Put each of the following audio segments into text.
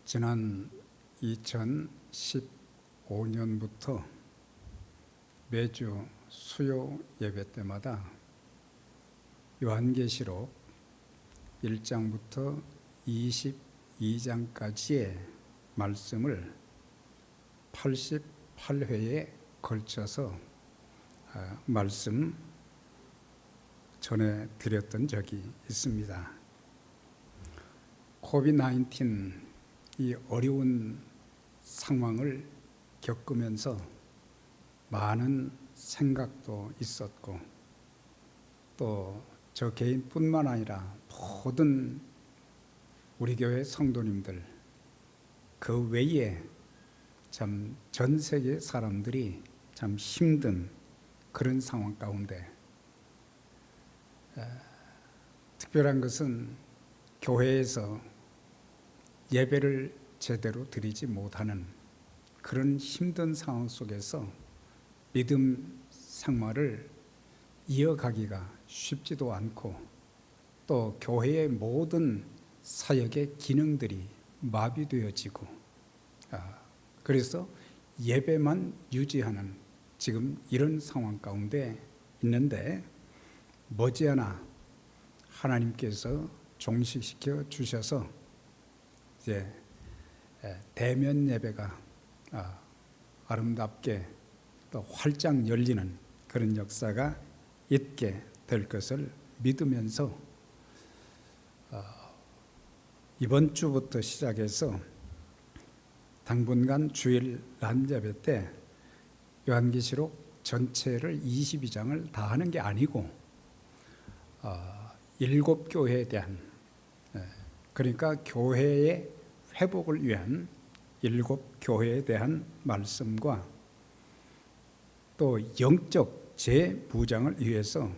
지난 2015년부터 매주 수요 예배 때마다 요한계시록 1장부터 22장까지의 말씀을 88회에 걸쳐서 말씀 전해드렸던 적이 있습니다. 코비드-19 이 어려운 상황을 겪으면서 많은 생각도 있었고, 또 저 개인뿐만 아니라 모든 우리 교회 성도님들, 그 외에 참 전 세계 사람들이 참 힘든 그런 상황 가운데 특별한 것은 교회에서 예배를 제대로 드리지 못하는 그런 힘든 상황 속에서 믿음 생활을 이어가기가 쉽지도 않고, 또 교회의 모든 사역의 기능들이 마비되어지고, 그래서 예배만 유지하는 지금 이런 상황 가운데 있는데, 머지않아 하나님께서 종식시켜 주셔서 이제 대면 예배가 아름답게 또 활짝 열리는 그런 역사가 있게 될 것을 믿으면서 이번 주부터 시작해서 당분간 주일 낮 예배 때 요한계시록 전체를 22장을 다 하는 게 아니고 7교회에 대한, 그러니까 교회의 회복을 위한 7교회에 대한 말씀과 또 영적 재무장을 위해서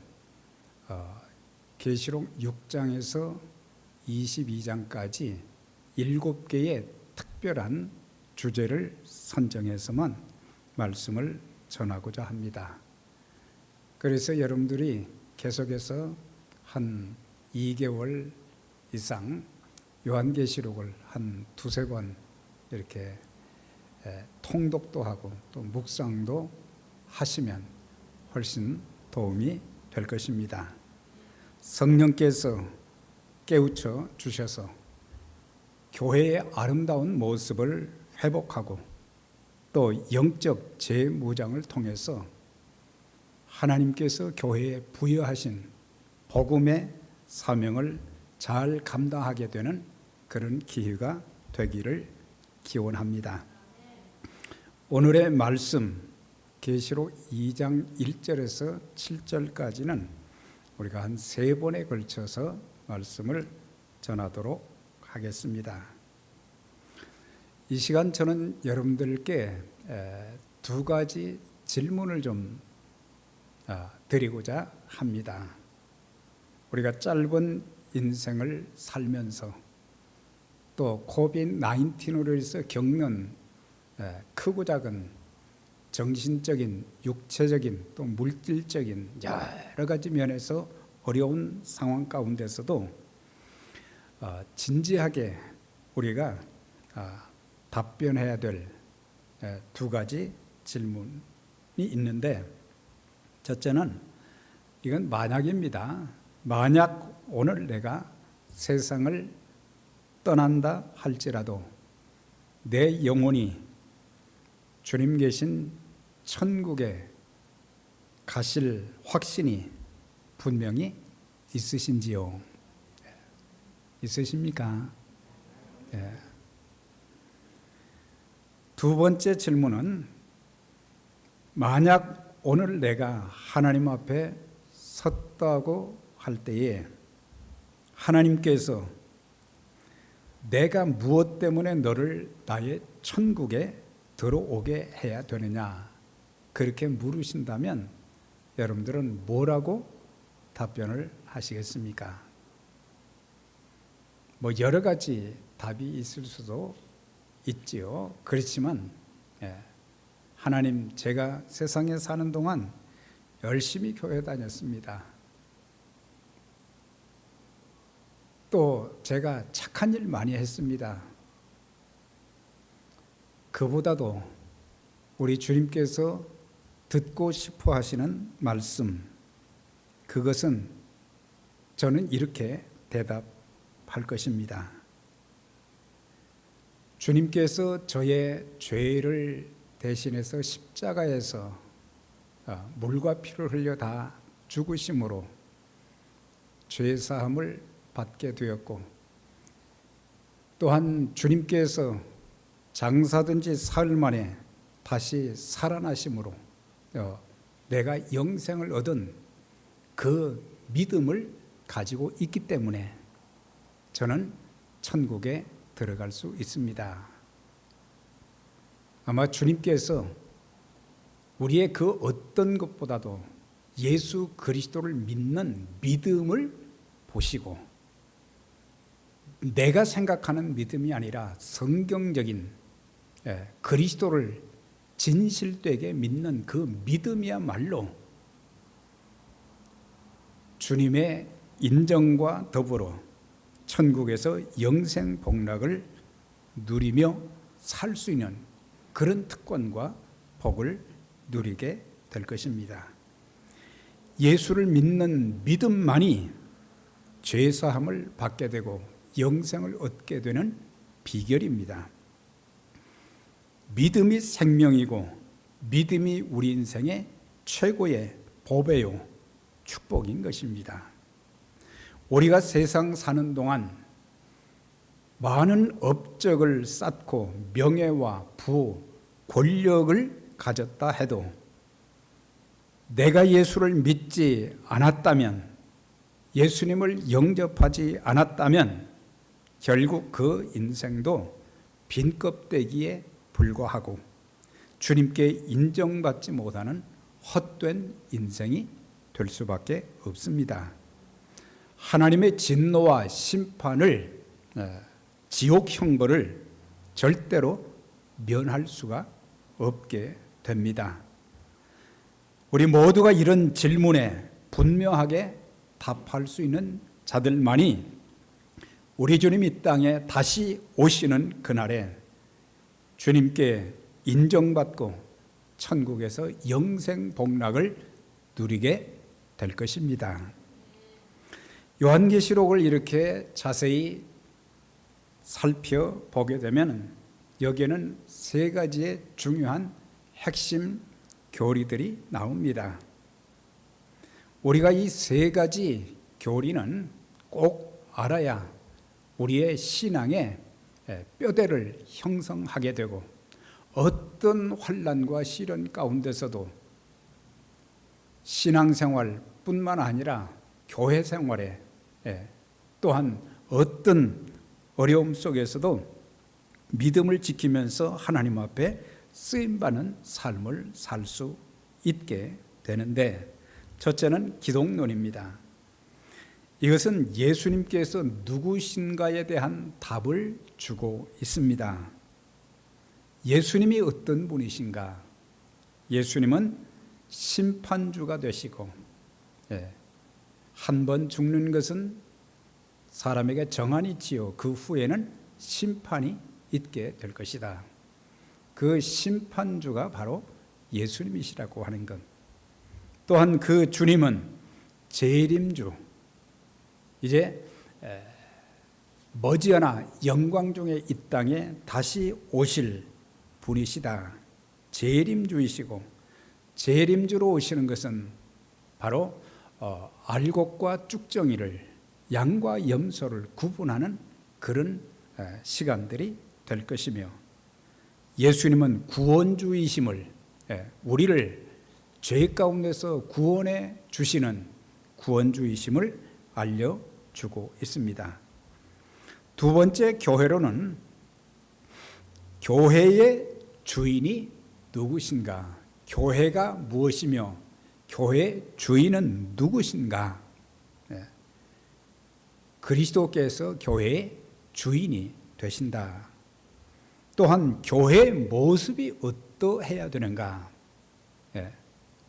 계시록 6장에서 22장까지 7개의 특별한 주제를 선정해서만 말씀을 전하고자 합니다. 그래서 여러분들이 계속해서 한 2개월 이상 요한계시록을 한 2-3번 이렇게 통독도 하고 또 묵상도 하시면 훨씬 도움이 될 것입니다. 성령께서 깨우쳐 주셔서 교회의 아름다운 모습을 회복하고 또 영적 재무장을 통해서 하나님께서 교회에 부여하신 복음의 사명을 잘 감당하게 되는 그런 기회가 되기를 기원합니다. 오늘의 말씀 계시록 2장 1절에서 7절까지는 우리가 한 3번에 걸쳐서 말씀을 전하도록 하겠습니다. 이 시간 저는 여러분들께 2가지 질문을 좀 드리고자 합니다. 우리가 짧은 인생을 살면서 또 코비드-19으로 해서 겪는 크고 작은 정신적인, 육체적인, 또 물질적인 여러 가지 면에서 어려운 상황 가운데서도 진지하게 우리가 답변해야 될 2가지 질문이 있는데, 첫째는 이건 만약입니다. 만약 오늘 내가 세상을 떠난다 할지라도 내 영혼이 주님 계신 천국에 가실 확신이 분명히 있으신지요? 있으십니까? 네. 2번째 질문은 만약 오늘 내가 하나님 앞에 섰다고 할 때에 하나님께서 내가 무엇 때문에 너를 나의 천국에 들어오게 해야 되느냐, 그렇게 물으신다면 여러분들은 뭐라고 답변을 하시겠습니까? 뭐 여러 가지 답이 있을 수도 있지요. 그렇지만 하나님, 제가 세상에 사는 동안 열심히 교회 다녔습니다. 또 제가 착한 일 많이 했습니다. 그보다도 우리 주님께서 듣고 싶어 하시는 말씀, 그것은 저는 이렇게 대답할 것입니다. 주님께서 저의 죄를 대신해서 십자가에서 물과 피를 흘려 다 죽으심으로 죄사함을 받게 되었고, 또한 주님께서 장사된 지 사흘 만에 다시 살아나심으로 내가 영생을 얻은 그 믿음을 가지고 있기 때문에 저는 천국에 들어갈 수 있습니다. 아마 주님께서 우리의 그 어떤 것보다도 예수 그리스도를 믿는 믿음을 보시고, 내가 생각하는 믿음이 아니라 성경적인 그리스도를 진실되게 믿는 그 믿음이야말로 주님의 인정과 더불어 천국에서 영생 복락을 누리며 살 수 있는 그런 특권과 복을 누리게 될 것입니다. 예수를 믿는 믿음만이 죄사함을 받게 되고 영생을 얻게 되는 비결입니다. 믿음이 생명이고 믿음이 우리 인생의 최고의 보배요 축복인 것입니다. 우리가 세상 사는 동안 많은 업적을 쌓고 명예와 부, 권력을 가졌다 해도 내가 예수를 믿지 않았다면, 예수님을 영접하지 않았다면 결국 그 인생도 빈 껍데기에 불과하고 주님께 인정받지 못하는 헛된 인생이 될 수밖에 없습니다. 하나님의 진노와 심판을, 지옥 형벌을 절대로 면할 수가 없게 됩니다. 우리 모두가 이런 질문에 분명하게 답할 수 있는 자들만이 우리 주님 이 땅에 다시 오시는 그날에 주님께 인정받고 천국에서 영생 복락을 누리게 될 것입니다. 요한계시록을 이렇게 자세히 살펴보게 되면 여기에는 세 가지의 중요한 핵심 교리들이 나옵니다. 우리가 이 세 가지 교리는 꼭 알아야 우리의 신앙의 뼈대를 형성하게 되고 어떤 환난과 시련 가운데서도 신앙생활뿐만 아니라 교회 생활에 또한 어떤 어려움 속에서도 믿음을 지키면서 하나님 앞에 쓰임받는 삶을 살 수 있게 되는데, 첫째는 기독론입니다. 이것은 예수님께서 누구신가에 대한 답을 주고 있습니다. 예수님이 어떤 분이신가? 예수님은 심판주가 되시고, 한 번 죽는 것은 사람에게 정한이 있지요. 그 후에는 심판이 있게 될 것이다. 그 심판주가 바로 예수님이시라고 하는 것. 또한 그 주님은 재림주, 이제 머지않아 영광 중에 이 땅에 다시 오실 분이시다. 재림주이시고, 재림주로 오시는 것은 바로 알곡과 쭉정이를, 양과 염소를 구분하는 그런 시간들이 될 것이며, 예수님은 구원주이심을, 우리를 죄 가운데서 구원해 주시는 구원주이심을 알려주고 있습니다. 두 번째 교회로는 교회의 주인이 누구신가? 교회가 무엇이며 교회의 주인은 누구신가? 그리스도께서 교회의 주인이 되신다. 또한 교회의 모습이 어떠해야 되는가?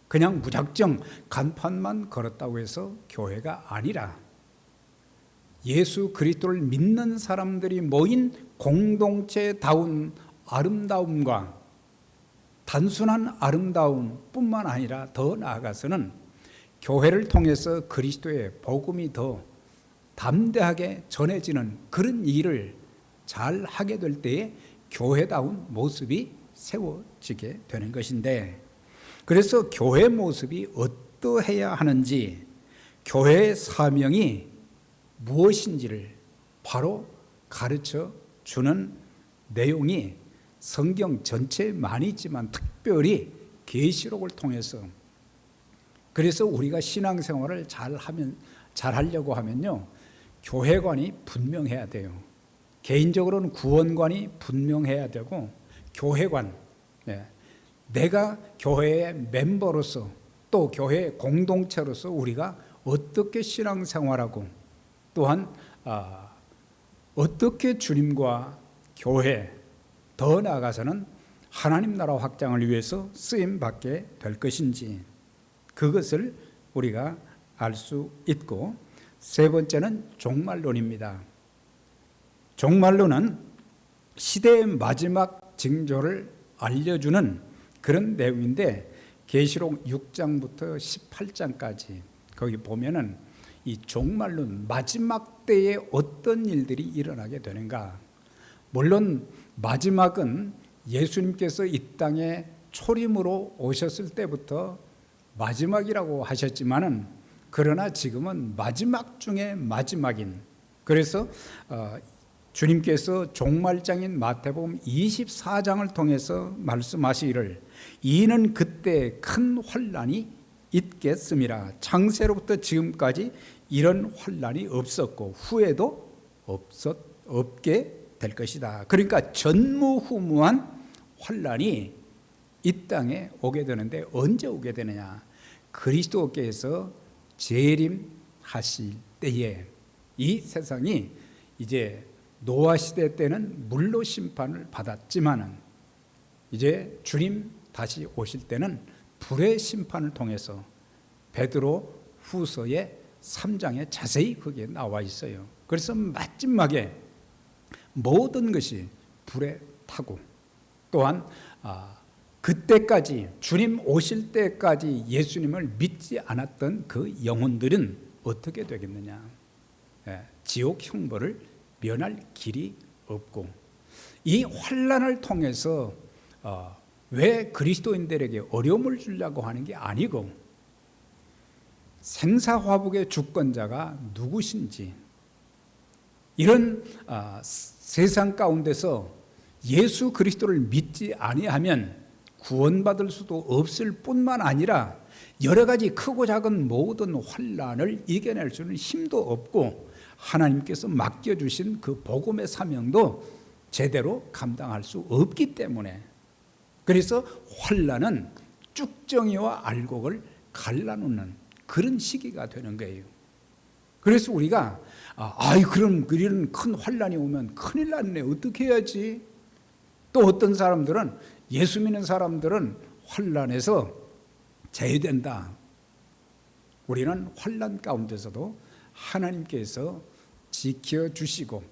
그냥 무작정 간판만 걸었다고 해서 교회가 아니라 예수 그리스도를 믿는 사람들이 모인 공동체다운 아름다움과 단순한 아름다움뿐만 아니라 더 나아가서는 교회를 통해서 그리스도의 복음이 더 담대하게 전해지는 그런 일을 잘 하게 될 때에 교회다운 모습이 세워지게 되는 것인데, 그래서 교회 모습이 어떠해야 하는지, 교회의 사명이 무엇인지를 바로 가르쳐 주는 내용이 성경 전체에 많이 있지만 특별히 계시록을 통해서, 그래서 우리가 신앙생활을 잘 하려고 하면요, 교회관이 분명해야 돼요. 개인적으로는 구원관이 분명해야 되고, 교회관, 내가 교회의 멤버로서 또 교회 공동체로서 우리가 어떻게 신앙생활하고 또한 어떻게 주님과 교회, 더 나아가서는 하나님 나라 확장을 위해서 쓰임받게 될 것인지, 그것을 우리가 알 수 있고, 세 번째는 종말론입니다. 종말론은 시대의 마지막 징조를 알려주는 그런 내용인데, 계시록 6장부터 18장까지 거기 보면은 이 종말론, 마지막 때에 어떤 일들이 일어나게 되는가. 물론 마지막은 예수님께서 이 땅에 초림으로 오셨을 때부터 마지막이라고 하셨지만은, 그러나 지금은 마지막 중에 마지막인, 그래서 주님께서 종말장인 마태복음 24장을 통해서 말씀하시기를, 이는 그때 큰 환난이 있겠음이라. 창세로부터 지금까지 이런 환난이 없었고 후에도 없게 될 것이다. 그러니까 전무후무한 환난이 이 땅에 오게 되는데, 언제 오게 되느냐? 그리스도께서 재림하실 때에 이 세상이 이제 노아 시대 때는 물로 심판을 받았지만은, 이제 주님 다시 오실 때는 불의 심판을 통해서, 베드로 후서의 3장에 자세히 그게 나와 있어요. 그래서 마지막에 모든 것이 불에 타고, 또한 그때까지 주님 오실 때까지 예수님을 믿지 않았던 그 영혼들은 어떻게 되겠느냐? 지옥 형벌을 면할 길이 없고, 이 환난을 통해서 왜 그리스도인들에게 어려움을 주려고 하는 게 아니고, 생사화복의 주권자가 누구신지, 이런 세상 가운데서 예수 그리스도를 믿지 아니하면 구원받을 수도 없을 뿐만 아니라 여러 가지 크고 작은 모든 환난을 이겨낼 수는 힘도 없고, 하나님께서 맡겨주신 그 복음의 사명도 제대로 감당할 수 없기 때문에, 그래서 환난은 쭉정이와 알곡을 갈라놓는 그런 시기가 되는 거예요. 그래서 우리가 그럼 이런 큰 환난이 오면 큰일 났네, 어떻게 해야지? 또 어떤 사람들은, 예수 믿는 사람들은 환난에서 제외된다. 우리는 환난 가운데서도 하나님께서 지켜주시고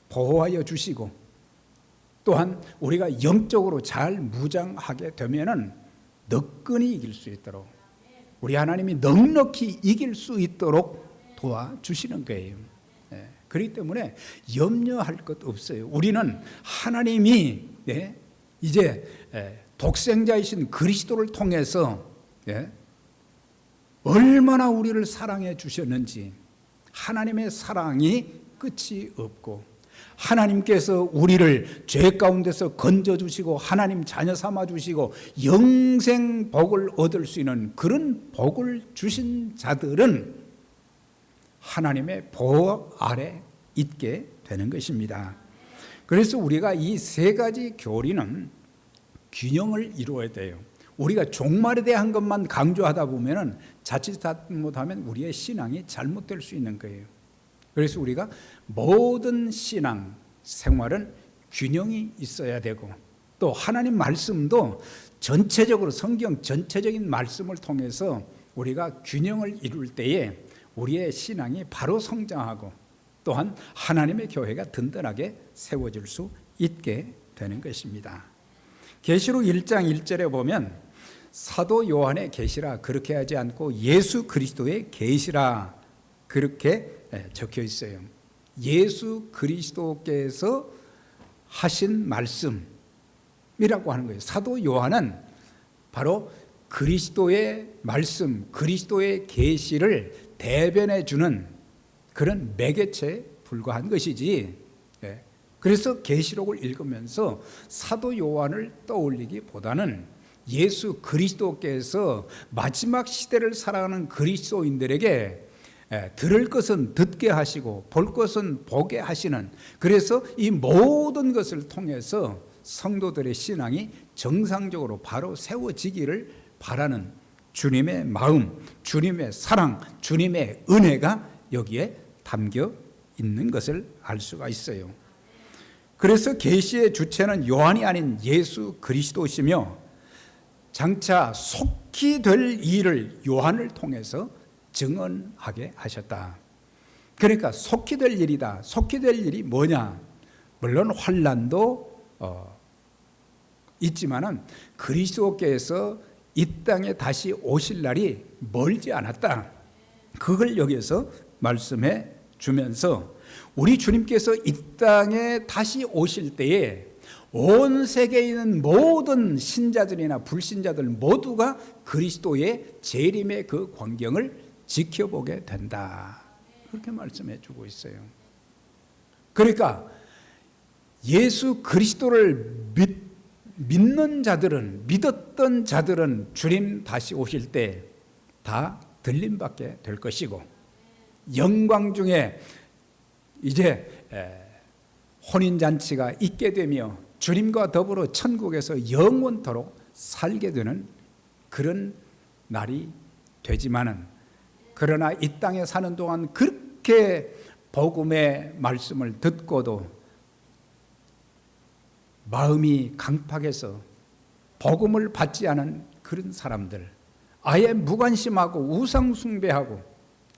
보호하여 주시고, 또한 우리가 영적으로 잘 무장하게 되면은 너끈히 이길 수 있도록, 우리 하나님이 넉넉히 이길 수 있도록 도와주시는 거예요. 그렇기 때문에 염려할 것 없어요. 우리는 하나님이 이제 독생자이신 그리스도를 통해서 얼마나 우리를 사랑해 주셨는지, 하나님의 사랑이 끝이 없고, 하나님께서 우리를 죄 가운데서 건져주시고 하나님 자녀 삼아주시고 영생 복을 얻을 수 있는 그런 복을 주신 자들은 하나님의 보호 아래 있게 되는 것입니다. 그래서 우리가 이 세 가지 교리는 균형을 이루어야 돼요. 우리가 종말에 대한 것만 강조하다 보면 자칫 잘못하면 우리의 신앙이 잘못될 수 있는 거예요. 그래서 우리가 모든 신앙 생활은 균형이 있어야 되고, 또 하나님 말씀도 전체적으로 성경 전체적인 말씀을 통해서 우리가 균형을 이룰 때에 우리의 신앙이 바로 성장하고, 또한 하나님의 교회가 든든하게 세워질 수 있게 되는 것입니다. 계시록 1장 1절에 보면 사도 요한의 계시라 그렇게 하지 않고 예수 그리스도의 계시라 그렇게 적혀 있어요. 예수 그리스도께서 하신 말씀이라고 하는 거예요. 사도 요한은 바로 그리스도의 말씀, 그리스도의 계시를 대변해 주는 그런 매개체에 불과한 것이지. 그래서 계시록을 읽으면서 사도 요한을 떠올리기보다는 예수 그리스도께서 마지막 시대를 살아가는 그리스도인들에게 들을 것은 듣게 하시고 볼 것은 보게 하시는, 그래서 이 모든 것을 통해서 성도들의 신앙이 정상적으로 바로 세워지기를 바라는 주님의 마음, 주님의 사랑, 주님의 은혜가 여기에 담겨 있는 것을 알 수가 있어요. 그래서 계시의 주체는 요한이 아닌 예수 그리스도시며 장차 속히 될 일을 요한을 통해서 증언하게 하셨다. 그러니까 속히 될 일이다. 속히 될 일이 뭐냐? 물론 환난도 있지만은 그리스도께서 이 땅에 다시 오실 날이 멀지 않았다. 그걸 여기서 말씀해 주면서 우리 주님께서 이 땅에 다시 오실 때에 온 세계에 있는 모든 신자들이나 불신자들 모두가 그리스도의 재림의 그 광경을 지켜보게 된다. 그렇게 말씀해 주고 있어요. 그러니까 예수 그리스도를 믿는 자들은, 믿었던 자들은 주님 다시 오실 때 다 들림받게 될 것이고, 영광 중에 이제 혼인잔치가 있게 되며 주님과 더불어 천국에서 영원토록 살게 되는 그런 날이 되지만은, 그러나 이 땅에 사는 동안 그렇게 복음의 말씀을 듣고도 마음이 강팍해서 복음을 받지 않은 그런 사람들, 아예 무관심하고 우상숭배하고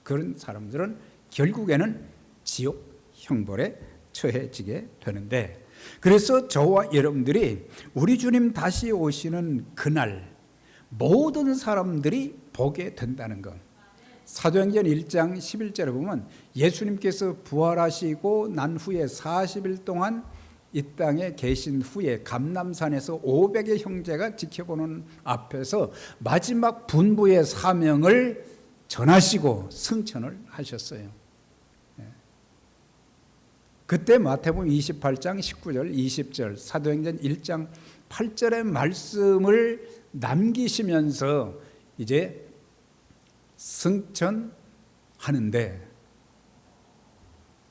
그런 사람들은 결국에는 지옥 형벌에 처해지게 되는데, 그래서 저와 여러분들이 우리 주님 다시 오시는 그날 모든 사람들이 보게 된다는 것. 사도행전 1장 11절에 보면 예수님께서 부활하시고 난 후에 40일 동안 이 땅에 계신 후에 감람산에서 500의 형제가 지켜보는 앞에서 마지막 분부의 사명을 전하시고 승천을 하셨어요. 그때 마태복음 28장 19절 20절 사도행전 1장 8절의 말씀을 남기시면서 이제 승천하는데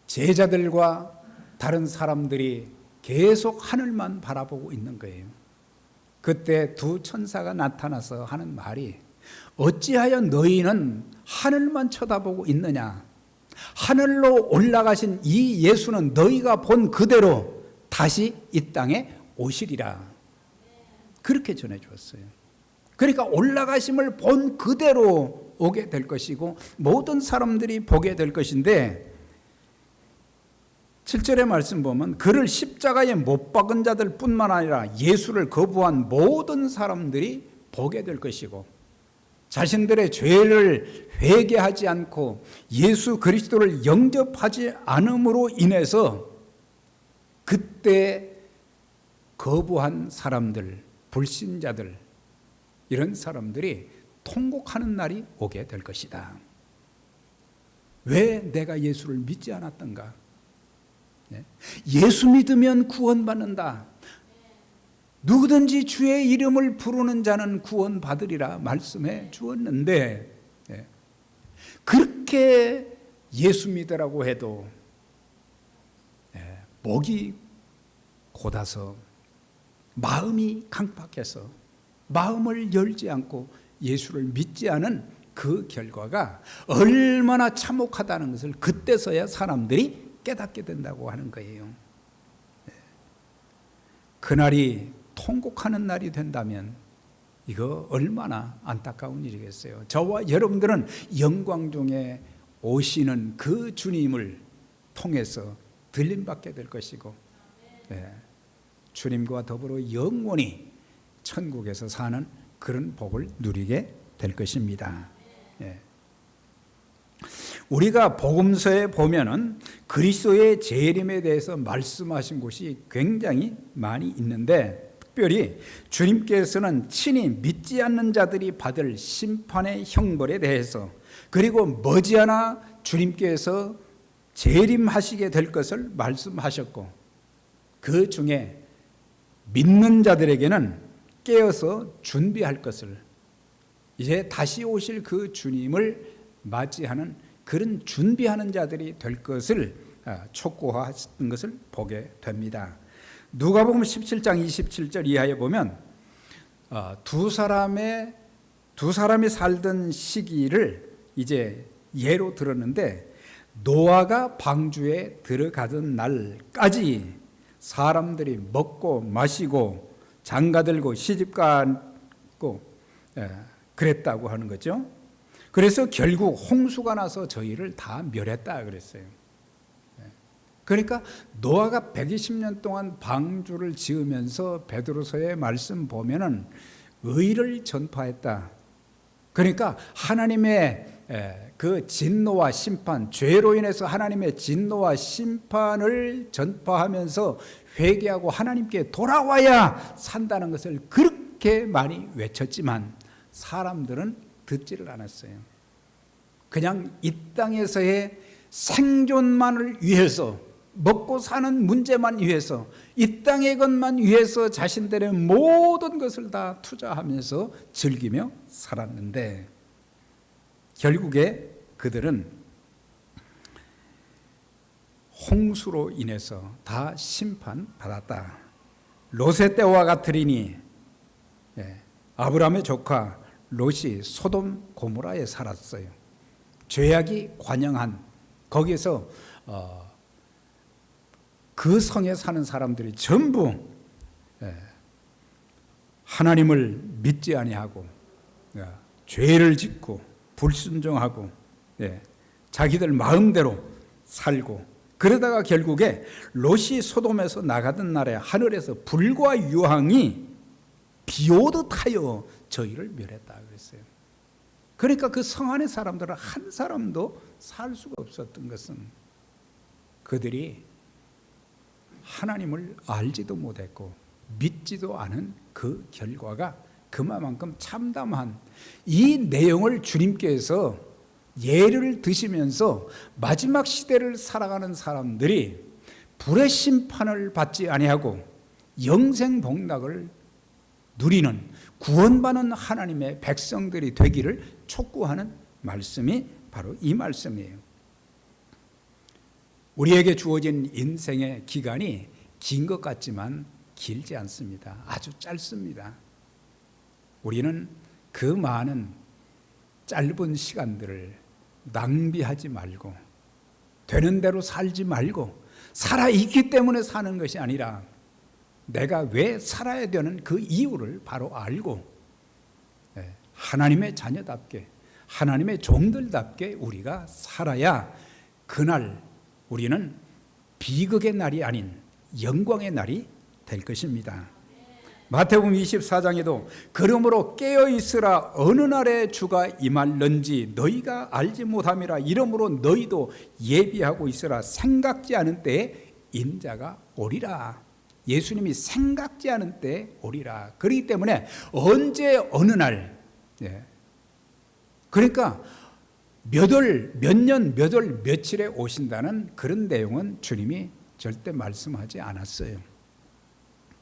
제자들과 다른 사람들이 계속 하늘만 바라보고 있는 거예요. 그때 두 천사가 나타나서 하는 말이 어찌하여 너희는 하늘만 쳐다보고 있느냐? 하늘로 올라가신 이 예수는 너희가 본 그대로 다시 이 땅에 오시리라. 그렇게 전해 주었어요. 그러니까 올라가심을 본 그대로 오게 될 것이고 모든 사람들이 보게 될 것인데, 7절의 말씀 보면 그를 십자가에 못 박은 자들 뿐만 아니라 예수를 거부한 모든 사람들이 보게 될 것이고, 자신들의 죄를 회개하지 않고 예수 그리스도를 영접하지 않음으로 인해서 그때 거부한 사람들, 불신자들, 이런 사람들이 통곡하는 날이 오게 될 것이다. 왜 내가 예수를 믿지 않았던가? 예수 믿으면 구원받는다. 누구든지 주의 이름을 부르는 자는 구원받으리라 말씀해 주었는데, 그렇게 예수 믿으라고 해도 목이 곧아서 마음이 강팍해서 마음을 열지 않고 예수를 믿지 않은 그 결과가 얼마나 참혹하다는 것을 그때서야 사람들이 깨닫게 된다고 하는 거예요. 그날이 통곡하는 날이 된다면 이거 얼마나 안타까운 일이겠어요. 저와 여러분들은 영광 중에 오시는 그 주님을 통해서 들림받게 될 것이고, 주님과 더불어 영원히 천국에서 사는 그런 복을 누리게 될 것입니다. 예. 우리가 복음서에 보면은 그리스도의 재림에 대해서 말씀하신 곳이 굉장히 많이 있는데, 특별히 주님께서는 친히 믿지 않는 자들이 받을 심판의 형벌에 대해서, 그리고 머지않아 주님께서 재림하시게 될 것을 말씀하셨고, 그 중에 믿는 자들에게는 깨어서 준비할 것을, 이제 다시 오실 그 주님을 맞이하는 그런 준비하는 자들이 될 것을 촉구하셨던 것을 보게 됩니다. 누가복음 17장 27절 이하에 보면 두 사람이 살던 시기를 이제 예로 들었는데, 노아가 방주에 들어가던 날까지 사람들이 먹고 마시고 장가들고 시집가고 그랬다고 하는 거죠. 그래서 결국 홍수가 나서 저희를 다 멸했다 그랬어요. 그러니까 노아가 120년 동안 방주를 지으면서 베드로서의 말씀 보면은 의를 전파했다. 그러니까 하나님의 그 진노와 심판, 죄로 인해서 하나님의 진노와 심판을 전파하면서 회개하고 하나님께 돌아와야 산다는 것을 그렇게 많이 외쳤지만 사람들은 듣지를 않았어요. 그냥 이 땅에서의 생존만을 위해서, 먹고 사는 문제만 위해서, 이 땅의 것만 위해서 자신들의 모든 것을 다 투자하면서 즐기며 살았는데, 결국에 그들은 홍수로 인해서 다 심판받았다. 롯의 때와 같으리니, 아브라함의 조카 롯이 소돔 고모라에 살았어요. 죄악이 관영한 거기에서 그 성에 사는 사람들이 전부 하나님을 믿지 아니하고 죄를 짓고 불순종하고 자기들 마음대로 살고, 그러다가 결국에 롯이 소돔에서 나가던 날에 하늘에서 불과 유황이 비오듯 하여 저희를 멸했다 그랬어요. 그러니까 그 성 안의 사람들은 한 사람도 살 수가 없었던 것은 그들이 하나님을 알지도 못했고 믿지도 않은 그 결과가 그만큼 참담한, 이 내용을 주님께서 예를 드시면서 마지막 시대를 살아가는 사람들이 불의 심판을 받지 아니하고 영생복락을 누리는, 구원받는 하나님의 백성들이 되기를 촉구하는 말씀이 바로 이 말씀이에요. 우리에게 주어진 인생의 기간이 긴 것 같지만 길지 않습니다. 아주 짧습니다. 우리는 그 많은 짧은 시간들을 낭비하지 말고, 되는 대로 살지 말고, 살아있기 때문에 사는 것이 아니라 내가 왜 살아야 되는 그 이유를 바로 알고 하나님의 자녀답게, 하나님의 종들답게 우리가 살아야 그날 우리는 비극의 날이 아닌 영광의 날이 될 것입니다. 마태복음 24장에도 그러므로 깨어있으라, 어느 날에 주가 임할는지 너희가 알지 못함이라. 이러므로 너희도 예비하고 있으라. 생각지 않은 때에 인자가 오리라. 예수님이 생각지 않은 때에 오리라. 그렇기 때문에 언제 어느 날, 그러니까 몇 월, 몇 년, 몇 월, 며칠에 오신다는 그런 내용은 주님이 절대 말씀하지 않았어요.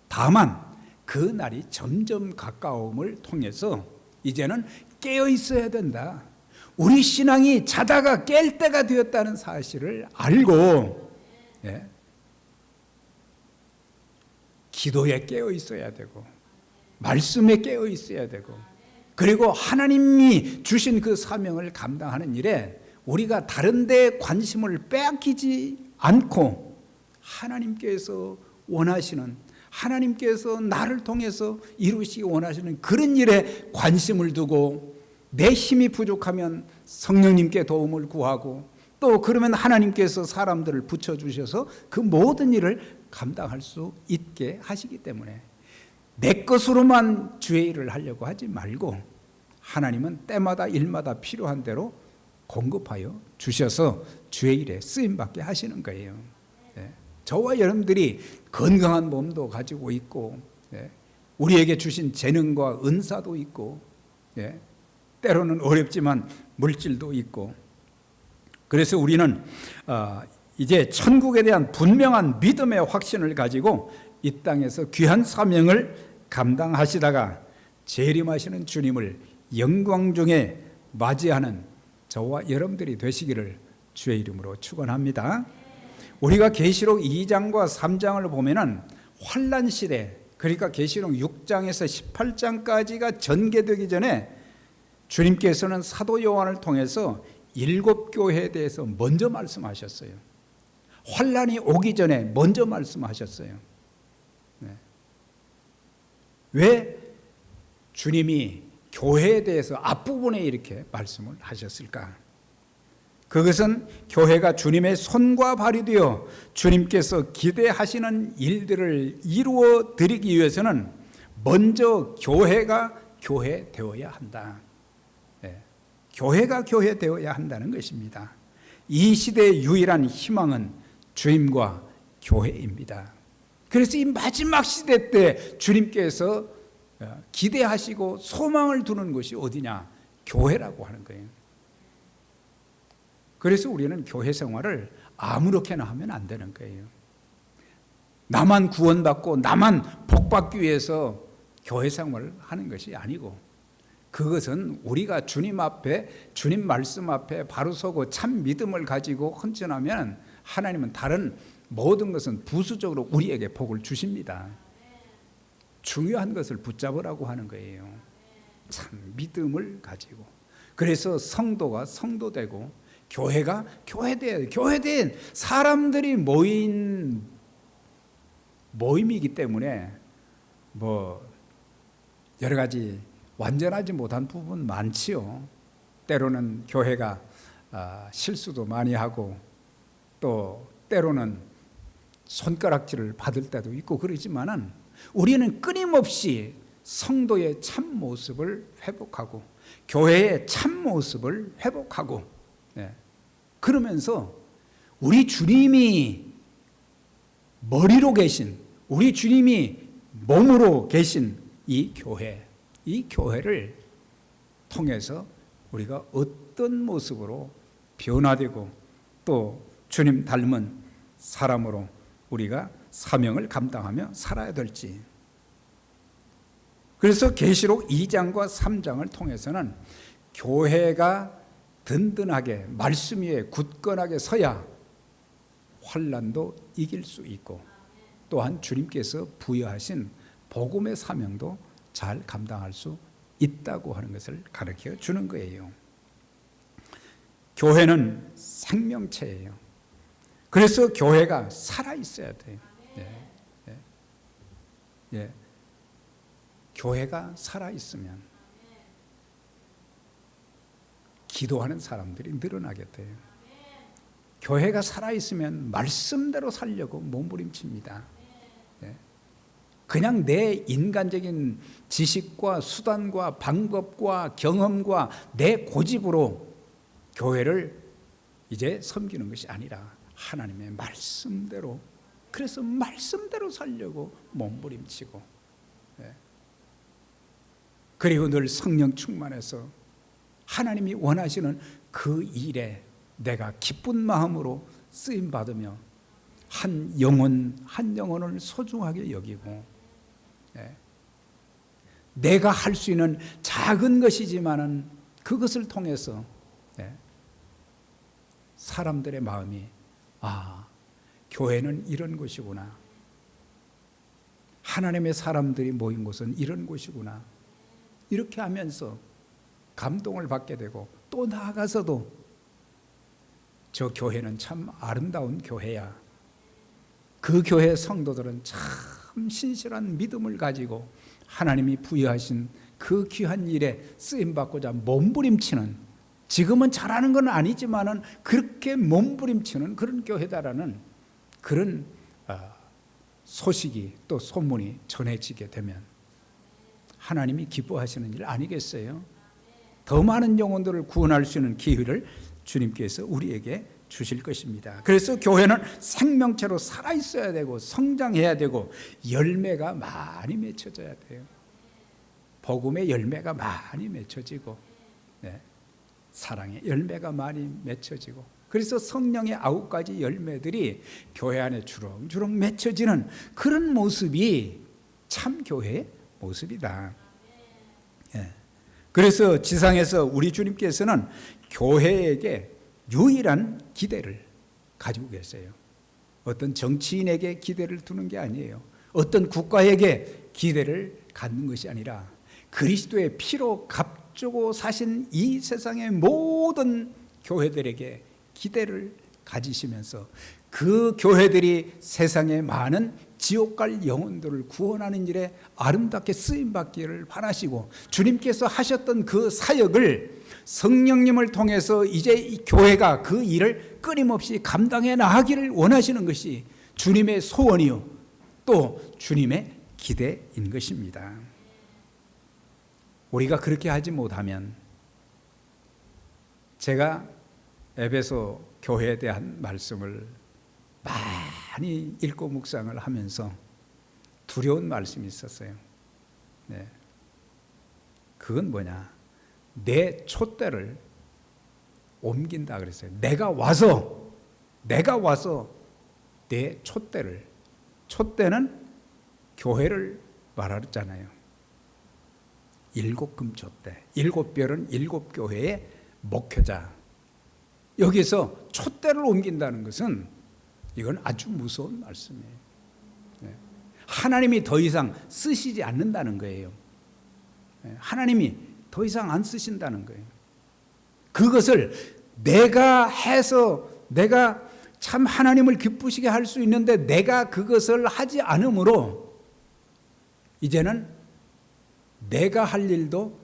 다만 그 날이 점점 가까움을 통해서 이제는 깨어 있어야 된다. 우리 신앙이 자다가 깰 때가 되었다는 사실을 알고 기도에 깨어 있어야 되고, 말씀에 깨어 있어야 되고, 그리고 하나님이 주신 그 사명을 감당하는 일에 우리가 다른 데 관심을 빼앗기지 않고 하나님께서 원하시는, 하나님께서 나를 통해서 이루시기 원하시는 그런 일에 관심을 두고, 내 힘이 부족하면 성령님께 도움을 구하고, 또 그러면 하나님께서 사람들을 붙여주셔서 그 모든 일을 감당할 수 있게 하시기 때문에 내 것으로만 주의 일을 하려고 하지 말고 하나님은 때마다 일마다 필요한 대로 공급하여 주셔서 주의 일에 쓰임받게 하시는 거예요. 저와 여러분들이 건강한 몸도 가지고 있고 우리에게 주신 재능과 은사도 있고 때로는 어렵지만 물질도 있고, 그래서 우리는 이제 천국에 대한 분명한 믿음의 확신을 가지고 이 땅에서 귀한 사명을 감당하시다가 재림하시는 주님을 영광 중에 맞이하는 저와 여러분들이 되시기를 주의 이름으로 축원합니다. 우리가 계시록 2장과 3장을 보면은 환난 시대, 그러니까 계시록 6장에서 18장까지가 전개되기 전에 주님께서는 사도 요한을 통해서 7교회에 대해서 먼저 말씀하셨어요. 환난이 오기 전에 먼저 말씀하셨어요. 왜 주님이 교회에 대해서 앞부분에 이렇게 말씀을 하셨을까? 그것은 교회가 주님의 손과 발이 되어 주님께서 기대하시는 일들을 이루어 드리기 위해서는 먼저 교회가 교회 되어야 한다. 교회가 교회 되어야 한다는 것입니다. 이 시대의 유일한 희망은 주님과 교회입니다. 그래서 이 마지막 시대 때 주님께서 기대하시고 소망을 두는 것이 어디냐? 교회라고 하는 거예요. 그래서 우리는 교회 생활을 아무렇게나 하면 안 되는 거예요. 나만 구원받고 나만 복받기 위해서 교회 생활을 하는 것이 아니고, 그것은 우리가 주님 앞에, 주님 말씀 앞에 바로 서고 참 믿음을 가지고 헌신하면 하나님은 다른 모든 것은 부수적으로 우리에게 복을 주십니다. 중요한 것을 붙잡으라고 하는 거예요. 참 믿음을 가지고. 그래서 성도가 성도되고 교회가 교회된 사람들이 모인 모임이기 때문에 여러 가지 완전하지 못한 부분 많지요. 때로는 교회가 실수도 많이 하고 또 때로는 손가락질을 받을 때도 있고 그러지만은 우리는 끊임없이 성도의 참 모습을 회복하고 교회의 참 모습을 회복하고 그러면서 우리 주님이 머리로 계신, 우리 주님이 몸으로 계신 이 교회를 통해서 우리가 어떤 모습으로 변화되고 또 주님 닮은 사람으로 우리가 사명을 감당하며 살아야 될지. 그래서 계시록 2장과 3장을 통해서는 교회가 든든하게 말씀 위에 굳건하게 서야 환난도 이길 수 있고 또한 주님께서 부여하신 복음의 사명도 잘 감당할 수 있다고 하는 것을 가르쳐 주는 거예요. 교회는 생명체예요. 그래서 교회가 살아있어야 돼요. 교회가 살아있으면 기도하는 사람들이 늘어나게 돼요. 교회가 살아있으면 말씀대로 살려고 몸부림칩니다. 그냥 내 인간적인 지식과 수단과 방법과 경험과 내 고집으로 교회를 이제 섬기는 것이 아니라 하나님의 말씀대로, 그래서 말씀대로 살려고 몸부림치고 그리고 늘 성령 충만해서 하나님이 원하시는 그 일에 내가 기쁜 마음으로 쓰임받으며 한 영혼을 소중하게 여기고 내가 할 수 있는 작은 것이지만은 그것을 통해서 사람들의 마음이 교회는 이런 곳이구나, 하나님의 사람들이 모인 곳은 이런 곳이구나, 이렇게 하면서 감동을 받게 되고 또 나아가서도 저 교회는 참 아름다운 교회야, 그 교회 성도들은 참 신실한 믿음을 가지고 하나님이 부여하신 그 귀한 일에 쓰임받고자 몸부림치는, 지금은 잘하는 건 아니지만은 그렇게 몸부림치는 그런 교회다라는 그런 소식이 또 소문이 전해지게 되면 하나님이 기뻐하시는 일 아니겠어요? 더 많은 영혼들을 구원할 수 있는 기회를 주님께서 우리에게 주실 것입니다. 그래서 교회는 생명체로 살아있어야 되고 성장해야 되고 열매가 많이 맺혀져야 돼요. 복음의 열매가 많이 맺혀지고 사랑의 열매가 많이 맺혀지고 그래서 성령의 9가지 열매들이 교회 안에 주렁주렁 맺혀지는 그런 모습이 참 교회의 모습이다. 그래서 지상에서 우리 주님께서는 교회에게 유일한 기대를 가지고 계세요. 어떤 정치인에게 기대를 두는 게 아니에요. 어떤 국가에게 기대를 갖는 것이 아니라 그리스도의 피로 값주고 사신 이 세상의 모든 교회들에게 기대를 가지시면서 그 교회들이 세상의 많은 지옥 갈 영혼들을 구원하는 일에 아름답게 쓰임받기를 바라시고 주님께서 하셨던 그 사역을 성령님을 통해서 이제 이 교회가 그 일을 끊임없이 감당해 나가기를 원하시는 것이 주님의 소원이요 또 주님의 기대인 것입니다. 우리가 그렇게 하지 못하면 제가 에베소 교회에 대한 말씀을 많이 읽고 묵상을 하면서 두려운 말씀이 있었어요. 그건 뭐냐? 내 촛대를 옮긴다 그랬어요. 내가 와서 내 촛대는 교회를 말하잖아요. 7금촛대, 7별은 7교회의 목회자. 여기서 촛대를 옮긴다는 것은 이건 아주 무서운 말씀이에요. 하나님이 더 이상 쓰시지 않는다는 거예요. 하나님이 더 이상 안 쓰신다는 거예요. 그것을 내가 해서 내가 참 하나님을 기쁘시게 할 수 있는데 내가 그것을 하지 않으므로 이제는 내가 할 일도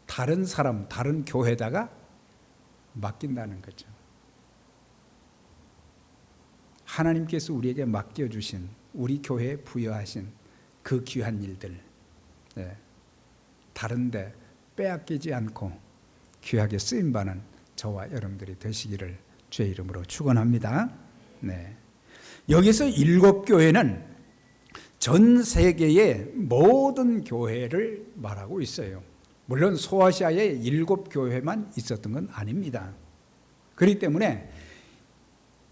다른 사람, 다른 교회에다가 맡긴다는 거죠. 하나님께서 우리에게 맡겨주신 우리 교회에 부여하신 그 귀한 일들 다른 데 빼앗기지 않고 귀하게 쓰임받는 저와 여러분들이 되시기를 주의 이름으로 축원합니다. 여기서 7교회는 전 세계의 모든 교회를 말하고 있어요. 물론 소아시아에 7교회만 있었던 건 아닙니다. 그렇기 때문에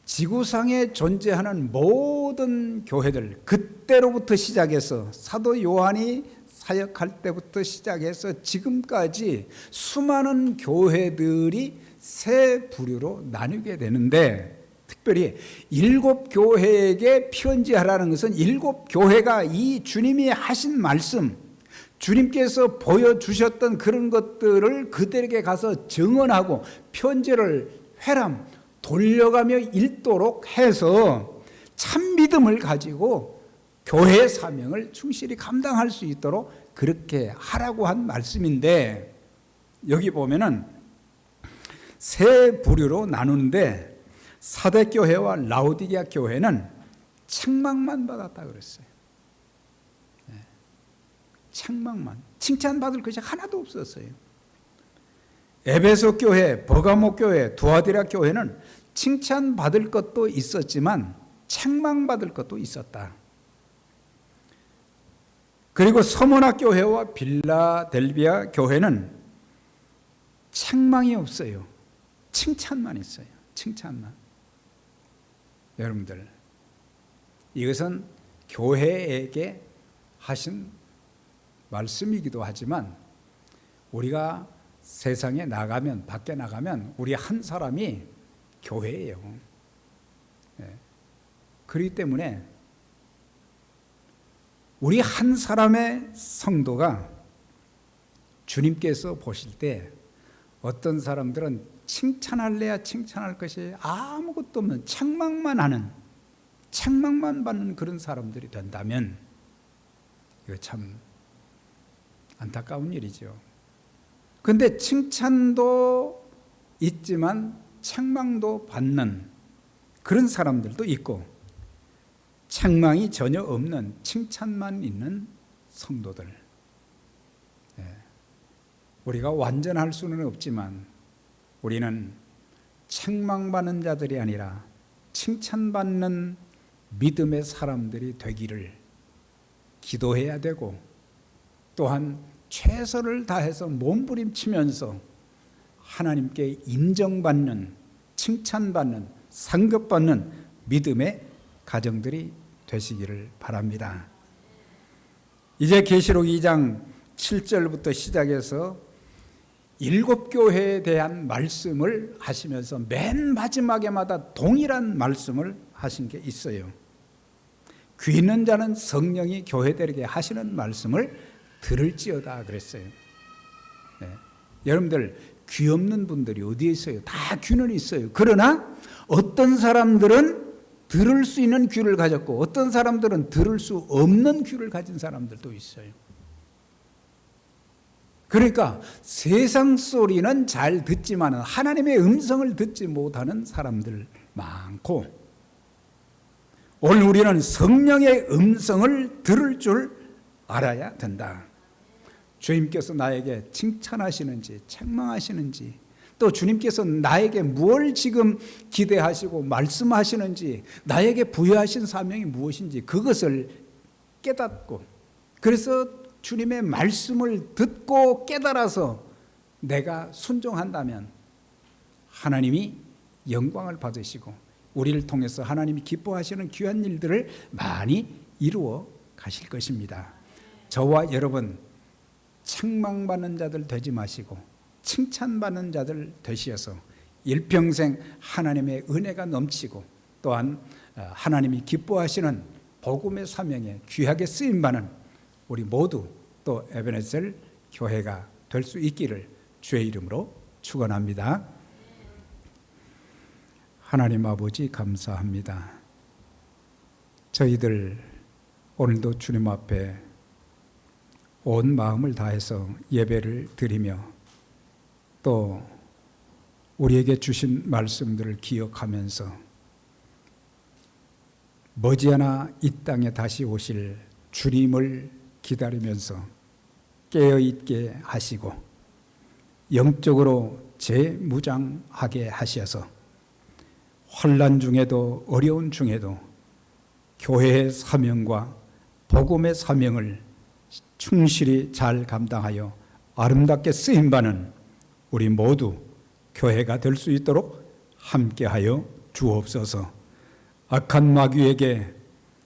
지구상에 존재하는 모든 교회들 그때로부터 시작해서 사도 요한이 사역할 때부터 시작해서 지금까지 수많은 교회들이 세 부류로 나뉘게 되는데 특별히 7교회에게 편지하라는 것은 7교회가 이 주님이 하신 말씀 주님께서 보여주셨던 그런 것들을 그들에게 가서 증언하고 편지를 회람 돌려가며 읽도록 해서 참 믿음을 가지고 교회의 사명을 충실히 감당할 수 있도록 그렇게 하라고 한 말씀인데 여기 보면은 세 부류로 나누는데 사대교회와 라오디게아 교회는 책망만 받았다 그랬어요. 책망만, 칭찬받을 것이 하나도 없었어요. 에베소 교회, 버가모 교회, 두아디라 교회는 칭찬받을 것도 있었지만 책망받을 것도 있었다. 그리고 서머나 교회와 빌라델비아 교회는 책망이 없어요. 칭찬만 있어요. 칭찬만. 여러분들, 이것은 교회에게 하신 말씀이기도 하지만 우리가 세상에 나가면 밖에 나가면 우리 한 사람이 교회예요. 그렇기 때문에 우리 한 사람의 성도가 주님께서 보실 때 어떤 사람들은 칭찬할래야 칭찬할 것이 아무것도 없는 책망만 하는 책망만 받는 그런 사람들이 된다면 이거 참 안타까운 일이죠. 그런데 칭찬도 있지만 책망도 받는 그런 사람들도 있고 책망이 전혀 없는 칭찬만 있는 성도들. 우리가 완전할 수는 없지만 우리는 책망받는 자들이 아니라 칭찬받는 믿음의 사람들이 되기를 기도해야 되고, 또한 최선을 다해서 몸부림치면서 하나님께 인정받는, 칭찬받는, 상급받는 믿음의 가정들이 되시기를 바랍니다. 이제 계시록 2장 7절부터 시작해서 7교회에 대한 말씀을 하시면서 맨 마지막에마다 동일한 말씀을 하신 게 있어요. 귀 있는 자는 성령이 교회들에게 하시는 말씀을 들을지어다 그랬어요. 여러분들, 귀 없는 분들이 어디에 있어요? 다 귀는 있어요. 그러나 어떤 사람들은 들을 수 있는 귀를 가졌고 어떤 사람들은 들을 수 없는 귀를 가진 사람들도 있어요. 그러니까 세상 소리는 잘 듣지만 하나님의 음성을 듣지 못하는 사람들 많고, 오늘 우리는 성령의 음성을 들을 줄 알아야 된다. 주님께서 나에게 칭찬하시는지 책망하시는지, 또 주님께서 나에게 무엇을 지금 기대하시고 말씀하시는지, 나에게 부여하신 사명이 무엇인지 그것을 깨닫고, 그래서 주님의 말씀을 듣고 깨달아서 내가 순종한다면 하나님이 영광을 받으시고 우리를 통해서 하나님이 기뻐하시는 귀한 일들을 많이 이루어 가실 것입니다. 저와 여러분, 책망받는 자들 되지 마시고 칭찬받는 자들 되시어서 일평생 하나님의 은혜가 넘치고, 또한 하나님이 기뻐하시는 복음의 사명에 귀하게 쓰임받는 우리 모두 또 에베네셀 교회가 될 수 있기를 주의 이름으로 축원합니다. 하나님 아버지, 감사합니다. 저희들 오늘도 주님 앞에 온 마음을 다해서 예배를 드리며 또 우리에게 주신 말씀들을 기억하면서 머지않아 이 땅에 다시 오실 주님을 기다리면서 깨어있게 하시고 영적으로 재무장하게 하셔서 환난 중에도 어려운 중에도 교회의 사명과 복음의 사명을 충실히 잘 감당하여 아름답게 쓰임받는 우리 모두 교회가 될 수 있도록 함께하여 주옵소서. 악한 마귀에게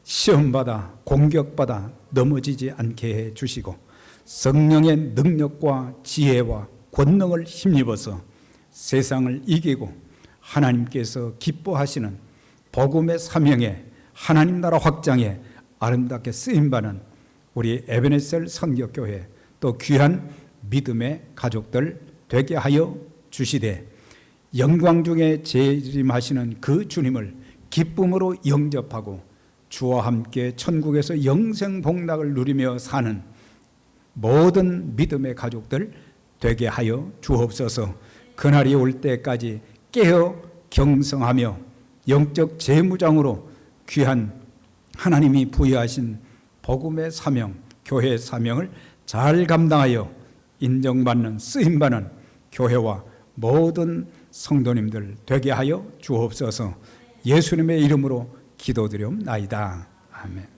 시험받아 공격받아 넘어지지 않게 해 주시고 성령의 능력과 지혜와 권능을 힘입어서 세상을 이기고 하나님께서 기뻐하시는 복음의 사명에, 하나님 나라 확장에 아름답게 쓰임받는 우리 에베네셀 선교교회, 또 귀한 믿음의 가족들 되게 하여 주시되 영광 중에 재림하시는 그 주님을 기쁨으로 영접하고 주와 함께 천국에서 영생 복락을 누리며 사는 모든 믿음의 가족들 되게 하여 주옵소서. 그날이 올 때까지 깨어 경성하며 영적 재무장으로 귀한 하나님이 부여하신 복음의 사명, 교회의 사명을 잘 감당하여 인정받는, 쓰임받는 교회와 모든 성도님들 되게 하여 주옵소서. 예수님의 이름으로 기도드리옵나이다. 아멘.